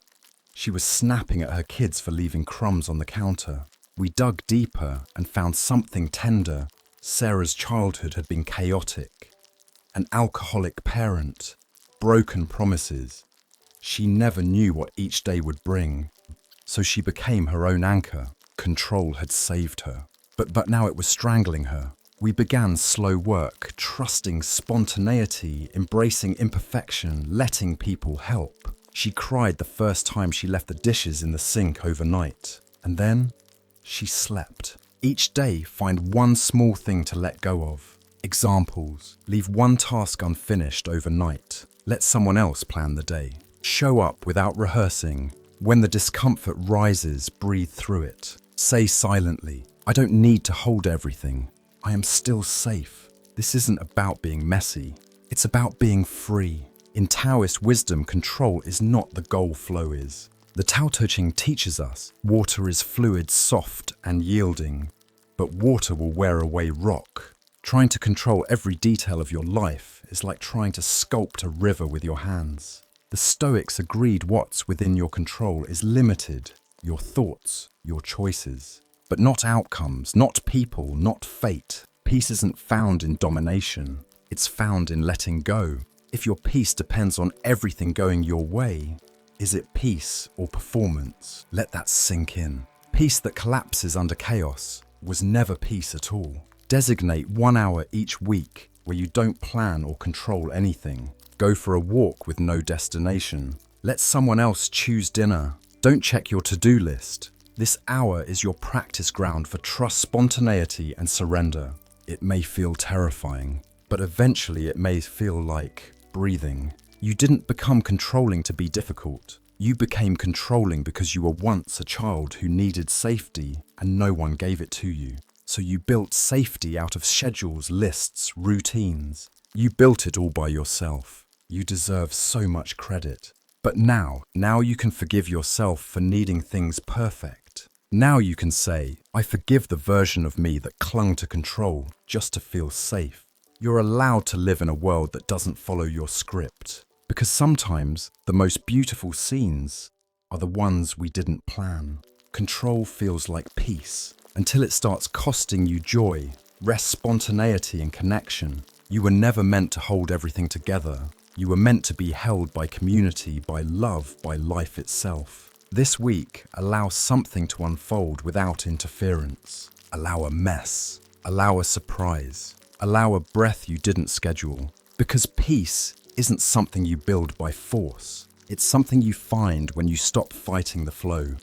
She was snapping at her kids for leaving crumbs on the counter. We dug deeper and found something tender. Sarah's childhood had been chaotic. An alcoholic parent, broken promises. She never knew what each day would bring. So she became her own anchor. Control had saved her. But now it was strangling her. We began slow work, trusting spontaneity, embracing imperfection, letting people help. She cried the first time she left the dishes in the sink overnight. And then she slept. Each day, find one small thing to let go of. Examples: leave one task unfinished overnight. Let someone else plan the day. Show up without rehearsing. When the discomfort rises, breathe through it. Say silently, I don't need to hold everything. I am still safe. This isn't about being messy. It's about being free. In Taoist wisdom, control is not the goal, flow is. The Tao Te Ching teaches us water is fluid, soft and yielding, but water will wear away rock. Trying to control every detail of your life is like trying to sculpt a river with your hands. The Stoics agreed what's within your control is limited, your thoughts, your choices, but not outcomes, not people, not fate. Peace isn't found in domination, it's found in letting go. If your peace depends on everything going your way, is it peace or performance? Let that sink in. Peace that collapses under chaos was never peace at all. Designate 1 hour each week where you don't plan or control anything. Go for a walk with no destination. Let someone else choose dinner. Don't check your to-do list. This hour is your practice ground for trust, spontaneity, and surrender. It may feel terrifying, but eventually it may feel like breathing. You didn't become controlling to be difficult. You became controlling because you were once a child who needed safety and no one gave it to you. So you built safety out of schedules, lists, routines. You built it all by yourself. You deserve so much credit. But now you can forgive yourself for needing things perfect. Now you can say, I forgive the version of me that clung to control just to feel safe. You're allowed to live in a world that doesn't follow your script. Because sometimes the most beautiful scenes are the ones we didn't plan. Control feels like peace until it starts costing you joy, rest, spontaneity, and connection. You were never meant to hold everything together. You were meant to be held by community, by love, by life itself. This week, allow something to unfold without interference. Allow a mess. Allow a surprise. Allow a breath you didn't schedule. Because peace isn't something you build by force. It's something you find when you stop fighting the flow.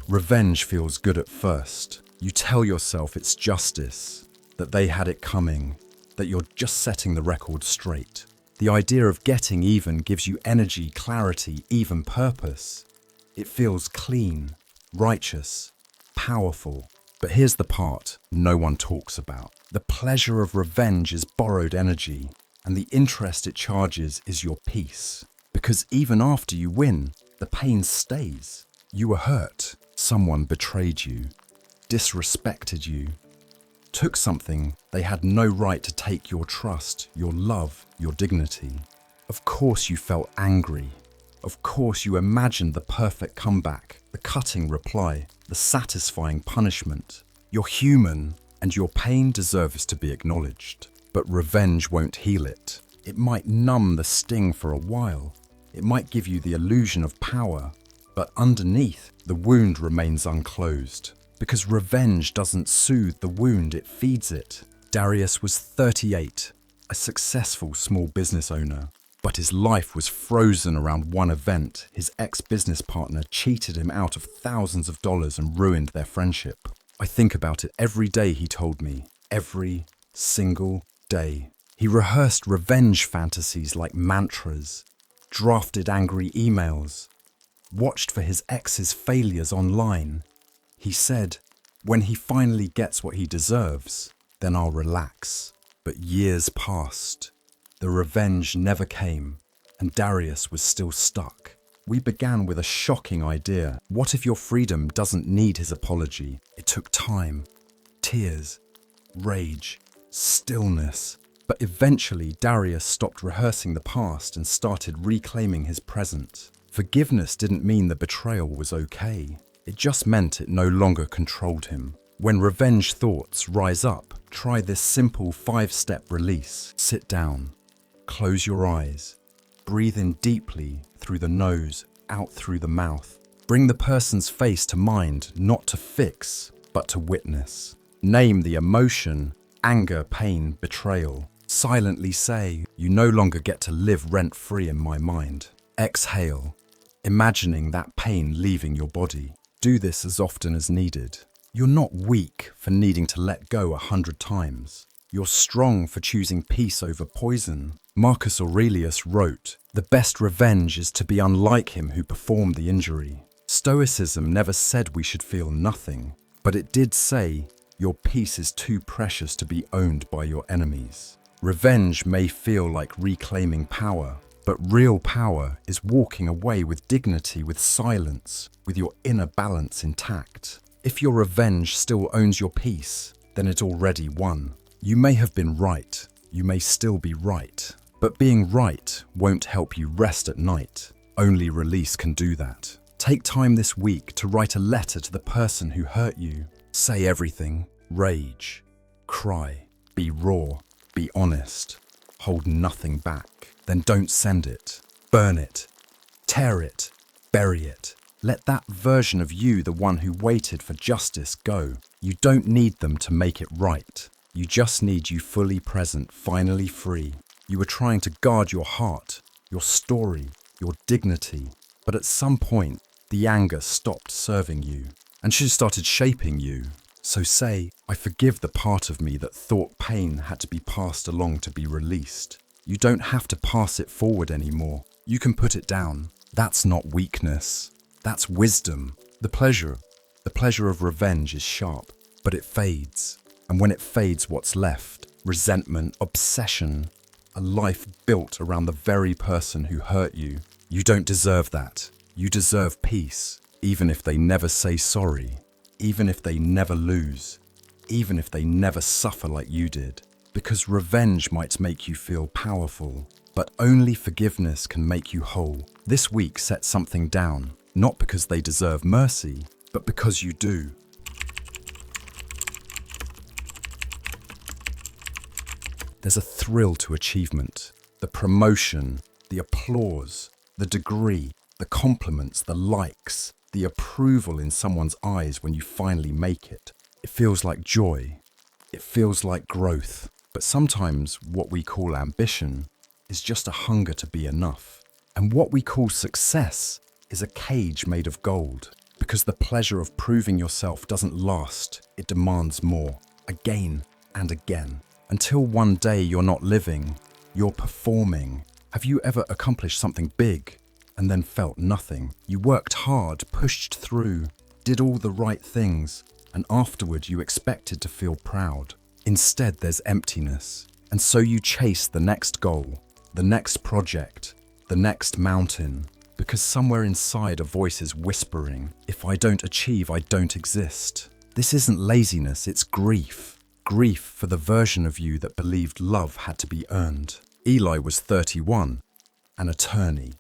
Revenge feels good at first. You tell yourself it's justice, that they had it coming, that you're just setting the record straight. The idea of getting even gives you energy, clarity, even purpose. It feels clean, righteous, powerful. But here's the part no one talks about. The pleasure of revenge is borrowed energy, and the interest it charges is your peace. Because even after you win, the pain stays. You were hurt. Someone betrayed you, disrespected you, took something they had no right to take: your trust, your love, your dignity. Of course you felt angry. Of course you imagined the perfect comeback, the cutting reply, the satisfying punishment. You're human, and your pain deserves to be acknowledged. But revenge won't heal it. It might numb the sting for a while. It might give you the illusion of power. But underneath, the wound remains unclosed. Because revenge doesn't soothe the wound, it feeds it. Darius was 38, a successful small business owner. But his life was frozen around one event. His ex-business partner cheated him out of thousands of dollars and ruined their friendship. I think about it every day, he told me. Every single day. He rehearsed revenge fantasies like mantras, drafted angry emails, watched for his ex's failures online. He said, when he finally gets what he deserves, then I'll relax. But years passed. The revenge never came, and Darius was still stuck. We began with a shocking idea. What if your freedom doesn't need his apology? It took time, tears, rage, stillness. But eventually, Darius stopped rehearsing the past and started reclaiming his present. Forgiveness didn't mean the betrayal was okay. It just meant it no longer controlled him. When revenge thoughts rise up, try this simple 5-step release. Sit down. Close your eyes. Breathe in deeply through the nose, out through the mouth. Bring the person's face to mind, not to fix, but to witness. Name the emotion, anger, pain, betrayal. Silently say, you no longer get to live rent-free in my mind. Exhale, imagining that pain leaving your body. Do this as often as needed. You're not weak for needing to let go 100 times. You're strong for choosing peace over poison. Marcus Aurelius wrote, "The best revenge is to be unlike him who performed the injury." Stoicism never said we should feel nothing, but it did say, your peace is too precious to be owned by your enemies. Revenge may feel like reclaiming power, but real power is walking away with dignity, with silence, with your inner balance intact. If your revenge still owns your peace, then it already won. You may have been right, you may still be right, but being right won't help you rest at night. Only release can do that. Take time this week to write a letter to the person who hurt you. Say everything, rage, cry, be raw, be honest, hold nothing back. Then don't send it, burn it, tear it, bury it. Let that version of you, the one who waited for justice, go. You don't need them to make it right. You just need you fully present, finally free. You were trying to guard your heart, your story, your dignity, but at some point, the anger stopped serving you, and she started shaping you. So say, I forgive the part of me that thought pain had to be passed along to be released. You don't have to pass it forward anymore. You can put it down. That's not weakness. That's wisdom. The pleasure of revenge is sharp, but it fades. And when it fades, what's left? Resentment, obsession, a life built around the very person who hurt you. You don't deserve that. You deserve peace, even if they never say sorry, even if they never lose, even if they never suffer like you did. Because revenge might make you feel powerful, but only forgiveness can make you whole. This week, set something down, not because they deserve mercy, but because you do. There's a thrill to achievement, the promotion, the applause, the degree, the compliments, the likes, the approval in someone's eyes when you finally make it. It feels like joy. It feels like growth. But sometimes what we call ambition is just a hunger to be enough. And what we call success is a cage made of gold. Because the pleasure of proving yourself doesn't last, it demands more, again and again. Until one day you're not living, you're performing. Have you ever accomplished something big and then felt nothing? You worked hard, pushed through, did all the right things, and afterward you expected to feel proud. Instead, there's emptiness. And so you chase the next goal, the next project, the next mountain, because somewhere inside a voice is whispering, if I don't achieve, I don't exist. This isn't laziness, it's grief. Grief for the version of you that believed love had to be earned. Eli was 31, an attorney,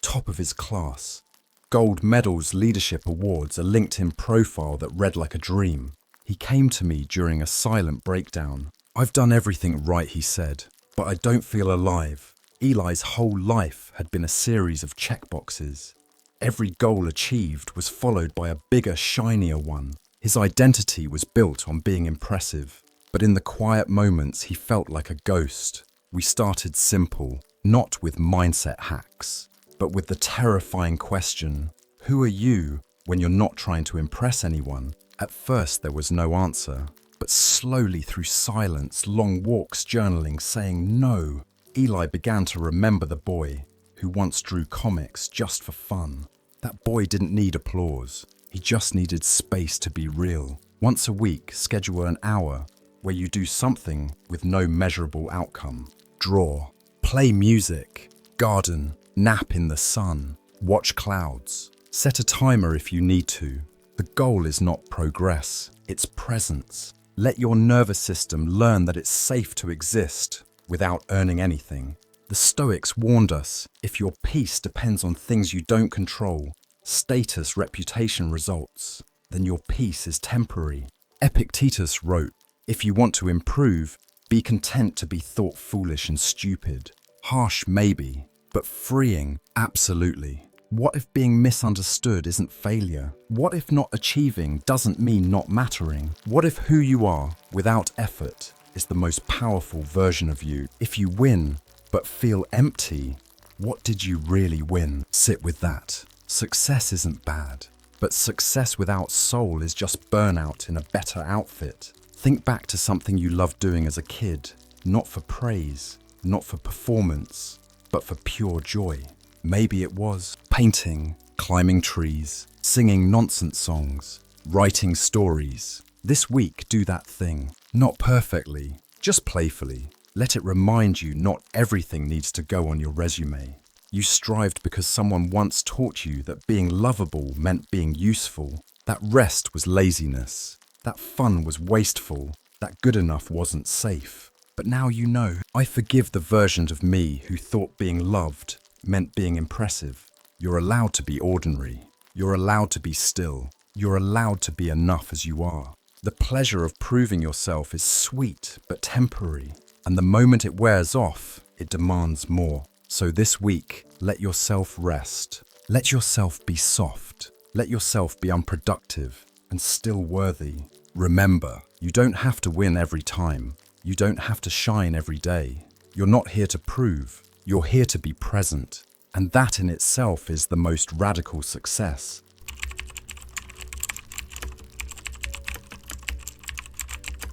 top of his class. Gold medals, leadership awards, a LinkedIn profile that read like a dream. He came to me during a silent breakdown. I've done everything right, he said, but I don't feel alive. Eli's whole life had been a series of checkboxes. Every goal achieved was followed by a bigger, shinier one. His identity was built on being impressive, but in the quiet moments he felt like a ghost. We started simple, not with mindset hacks, but with the terrifying question, who are you when you're not trying to impress anyone? At first there was no answer, but slowly through silence, long walks, journaling, saying no, Eli began to remember the boy who once drew comics just for fun. That boy didn't need applause. He just needed space to be real. Once a week, schedule an hour where you do something with no measurable outcome. Draw, play music, garden, nap in the sun, watch clouds. Set a timer if you need to. The goal is not progress, it's presence. Let your nervous system learn that it's safe to exist without earning anything. The Stoics warned us, if your peace depends on things you don't control, status, reputation, results, then your peace is temporary. Epictetus wrote, if you want to improve, be content to be thought foolish and stupid. Harsh maybe, but freeing absolutely. What if being misunderstood isn't failure? What if not achieving doesn't mean not mattering? What if who you are, without effort, is the most powerful version of you? If you win, but feel empty, what did you really win? Sit with that. Success isn't bad, but success without soul is just burnout in a better outfit. Think back to something you loved doing as a kid, not for praise, not for performance, but for pure joy. Maybe it was painting, climbing trees, singing nonsense songs, writing stories. This week, do that thing. Not perfectly, just playfully. Let it remind you not everything needs to go on your resume. You strived because someone once taught you that being lovable meant being useful. That rest was laziness. That fun was wasteful. That good enough wasn't safe. But now you know. I forgive the version of me who thought being loved meant being impressive. You're allowed to be ordinary. You're allowed to be still. You're allowed to be enough as you are. The pleasure of proving yourself is sweet but temporary, and the moment it wears off, it demands more. So this week, let yourself rest. Let yourself be soft. Let yourself be unproductive and still worthy. Remember, you don't have to win every time. You don't have to shine every day. You're not here to prove. You're here to be present. And that in itself is the most radical success.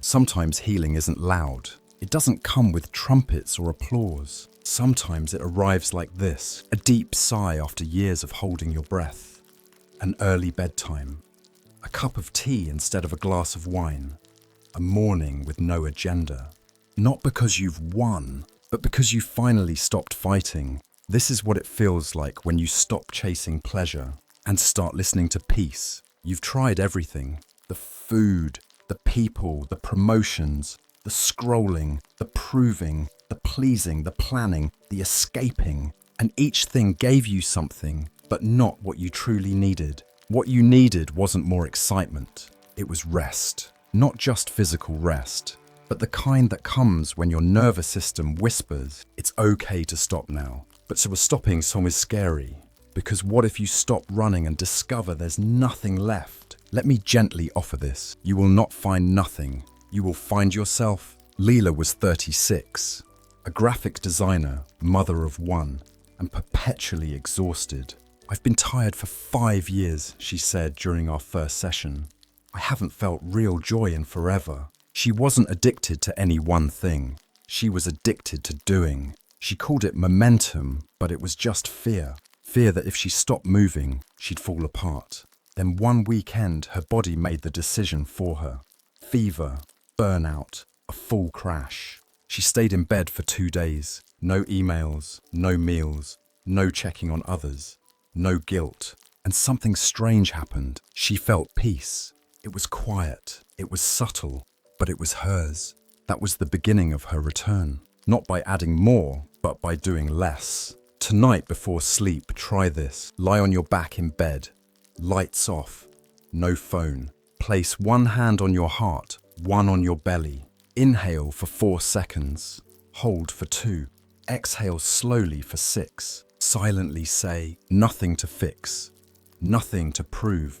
Sometimes healing isn't loud. It doesn't come with trumpets or applause. Sometimes it arrives like this, a deep sigh after years of holding your breath, an early bedtime, a cup of tea instead of a glass of wine, a morning with no agenda. Not because you've won, but because you finally stopped fighting. This is what it feels like when you stop chasing pleasure and start listening to peace. You've tried everything, the food, the people, the promotions, the scrolling, the proving, the pleasing, the planning, the escaping, and each thing gave you something, but not what you truly needed. What you needed wasn't more excitement, it was rest. Not just physical rest, but the kind that comes when your nervous system whispers, it's okay to stop now. But so stopping song is scary, because what if you stop running and discover there's nothing left? Let me gently offer this. You will not find nothing. You will find yourself. Leela was 36, a graphic designer, mother of one, and perpetually exhausted. I've been tired for 5 years, she said during our first session. I haven't felt real joy in forever. She wasn't addicted to any one thing. She was addicted to doing. She called it momentum, but it was just fear. Fear that if she stopped moving, she'd fall apart. Then one weekend, her body made the decision for her. Fever, burnout, a full crash. She stayed in bed for 2 days. No emails, no meals, no checking on others, no guilt. And something strange happened. She felt peace. It was quiet. It was subtle, but it was hers. That was the beginning of her return. Not by adding more, but by doing less. Tonight before sleep, try this. Lie on your back in bed. Lights off. No phone. Place one hand on your heart, one on your belly. Inhale for 4 seconds. Hold for 2. Exhale slowly for 6. Silently say, nothing to fix. Nothing to prove.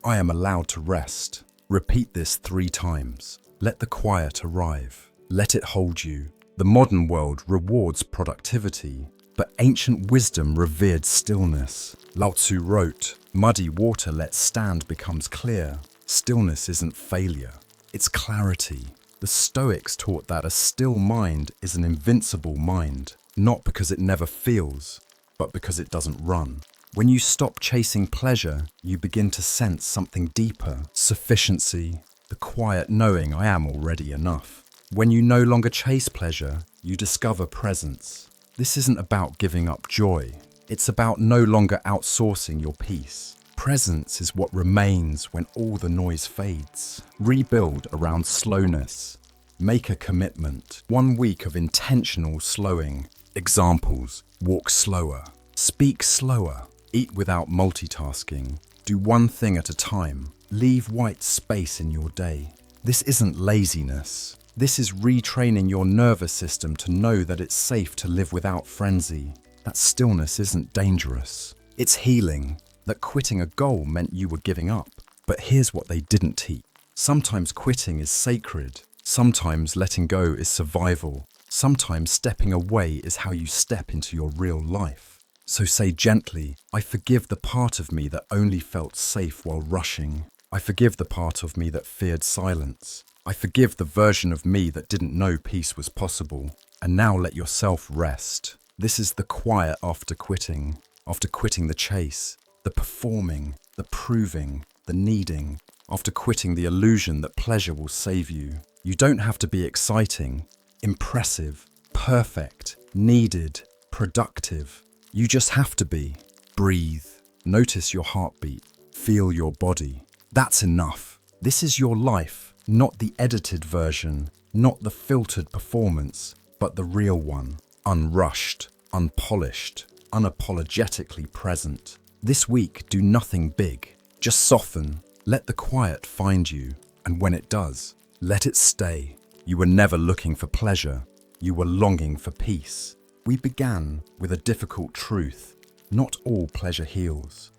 I am allowed to rest. Repeat this 3 times. Let the quiet arrive. Let it hold you. The modern world rewards productivity, but ancient wisdom revered stillness. Lao Tzu wrote, muddy water let stand becomes clear. Stillness isn't failure, it's clarity. The Stoics taught that a still mind is an invincible mind, not because it never feels, but because it doesn't run. When you stop chasing pleasure, you begin to sense something deeper, sufficiency, the quiet knowing I am already enough. When you no longer chase pleasure, you discover presence. This isn't about giving up joy. It's about no longer outsourcing your peace. Presence is what remains when all the noise fades. Rebuild around slowness. Make a commitment. 1 week of intentional slowing. Examples: walk slower, speak slower, eat without multitasking, do one thing at a time, leave white space in your day. This isn't laziness. This is retraining your nervous system to know that it's safe to live without frenzy, that stillness isn't dangerous. It's healing, that quitting a goal meant you were giving up. But here's what they didn't teach. Sometimes quitting is sacred. Sometimes letting go is survival. Sometimes stepping away is how you step into your real life. So say gently, I forgive the part of me that only felt safe while rushing. I forgive the part of me that feared silence. I forgive the version of me that didn't know peace was possible. And now let yourself rest. This is the quiet after quitting the chase, the performing, the proving, the needing, after quitting the illusion that pleasure will save you. You don't have to be exciting, impressive, perfect, needed, productive. You just have to be. Breathe. Notice your heartbeat. Feel your body. That's enough. This is your life, not the edited version, not the filtered performance, but the real one. Unrushed, unpolished, unapologetically present. This week, do nothing big. Just soften. Let the quiet find you. And when it does, let it stay. You were never looking for pleasure. You were longing for peace. We began with a difficult truth. Not all pleasure heals.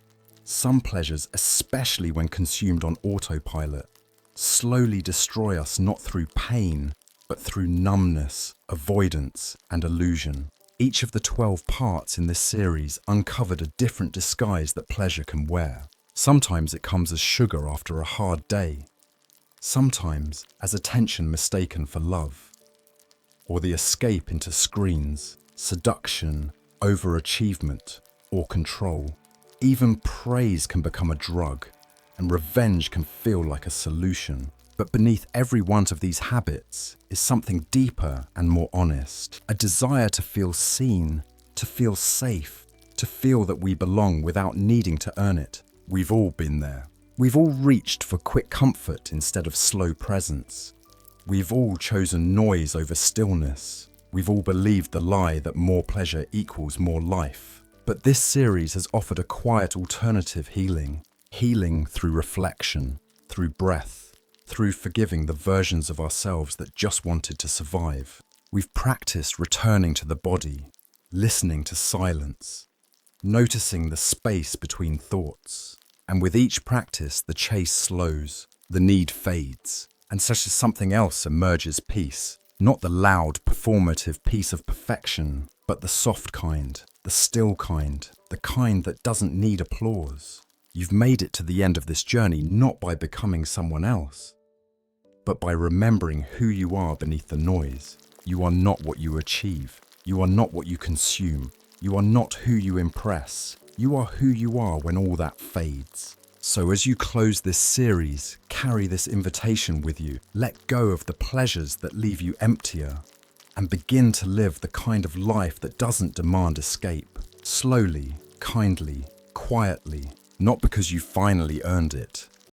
Some pleasures, especially when consumed on autopilot, slowly destroy us not through pain, but through numbness, avoidance, and illusion. Each of the 12 parts in this series uncovered a different disguise that pleasure can wear. Sometimes it comes as sugar after a hard day. Sometimes as attention mistaken for love. Or the escape into screens, seduction, overachievement, or control. Even praise can become a drug, and revenge can feel like a solution. But beneath every one of these habits is something deeper and more honest. A desire to feel seen, to feel safe, to feel that we belong without needing to earn it. We've all been there. We've all reached for quick comfort instead of slow presence. We've all chosen noise over stillness. We've all believed the lie that more pleasure equals more life. But this series has offered a quiet alternative healing. Healing through reflection, through breath, through forgiving the versions of ourselves that just wanted to survive. We've practiced returning to the body, listening to silence, noticing the space between thoughts. And with each practice, the chase slows, the need fades, and such as something else emerges peace. Not the loud, performative peace of perfection, but the soft kind, the still kind, the kind that doesn't need applause. You've made it to the end of this journey not by becoming someone else, but by remembering who you are beneath the noise. You are not what you achieve. You are not what you consume. You are not who you impress. You are who you are when all that fades. So as you close this series, carry this invitation with you. Let go of the pleasures that leave you emptier and begin to live the kind of life that doesn't demand escape. Slowly, kindly, quietly, not because you finally earned it,